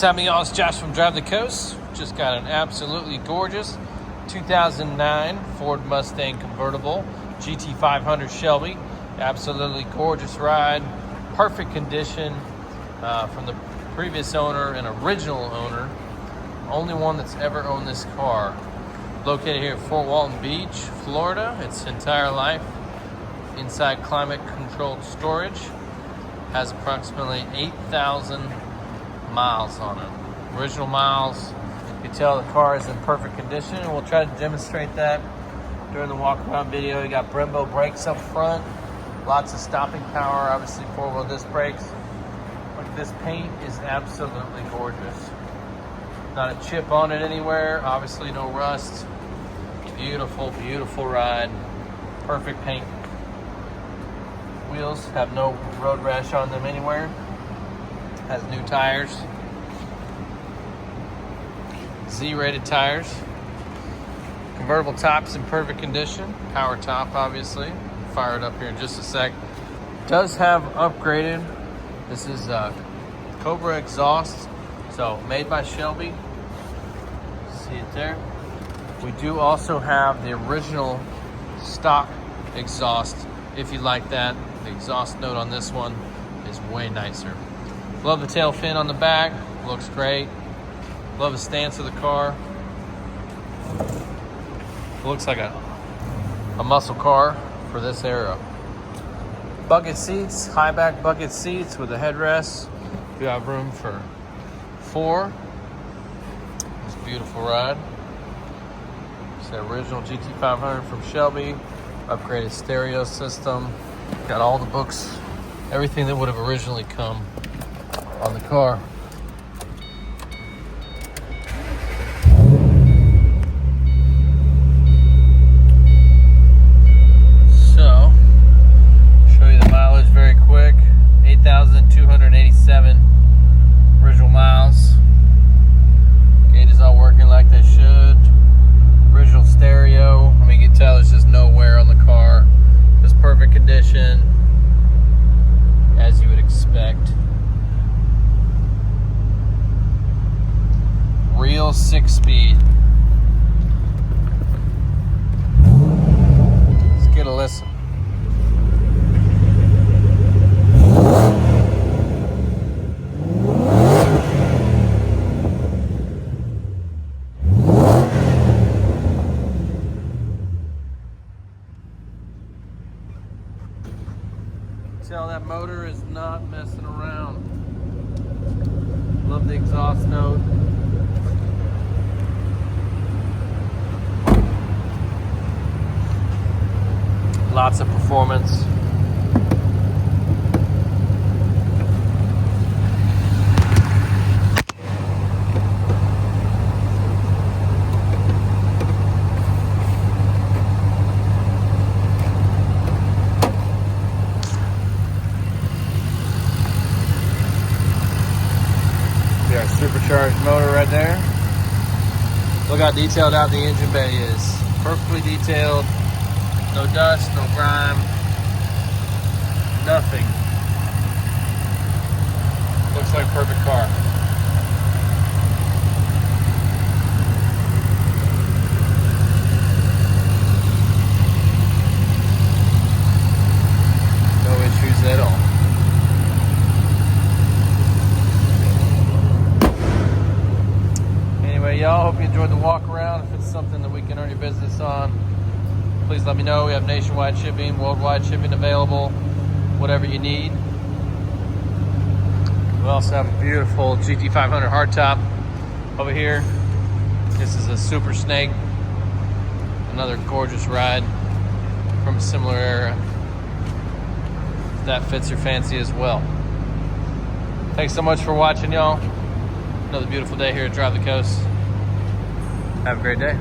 What's up, y'all? It's Josh from Drive the Coast. Just got an absolutely gorgeous 2009 Ford Mustang Convertible GT500 Shelby. Absolutely gorgeous ride, perfect condition from the previous owner and original owner. Only one that's ever owned this car. Located here at Fort Walton Beach, Florida. Its entire life inside climate controlled storage. Has approximately 8,000 miles on it. Original miles. You can tell the car is in perfect condition, and we'll try to demonstrate that during the walk around video. You got Brembo brakes up front, lots of stopping power, obviously 4-wheel disc brakes. Look, this paint is absolutely gorgeous. Not a chip on it anywhere, obviously no rust. Beautiful, beautiful ride. Perfect paint. Wheels have no road rash on them anywhere. Has new tires, Z-rated tires. Convertible top's in perfect condition. Power top, obviously. Fire it up here in just a sec. Does have upgraded. This is Cobra exhaust, so made by Shelby. See it there. We do also have the original stock exhaust. If you like that, the exhaust note on this one is way nicer. Love the tail fin on the back, looks great. Love the stance of the car. Looks like a muscle car for this era. Bucket seats, high back bucket seats with a headrest. You have room for 4. It's a beautiful ride. It's the original GT500 from Shelby. Upgraded stereo system. Got all the books, everything that would have originally come on the car. So, show you the mileage very quick. 8,287 original miles. Gauges all working like they should. Original stereo. I mean, you can tell there's just no wear on the car. Just perfect condition, as you would expect. Real 6-speed. Let's get a listen. Tell that motor is not messing around. Love the exhaust note. Lots of performance. See our supercharged motor right there. Look how detailed out the engine bay is. Perfectly detailed. No dust, no grime, nothing. Looks like a perfect car. No issues at all. Anyway, y'all, hope you enjoyed the walk around. If it's something that we can earn your business on, please let me know. We have nationwide shipping, worldwide shipping available, whatever you need. We also have a beautiful GT500 hardtop over here. This is a Super Snake. Another gorgeous ride from a similar era. If that fits your fancy as well. Thanks so much for watching, y'all. Another beautiful day here at Drive the Coast. Have a great day.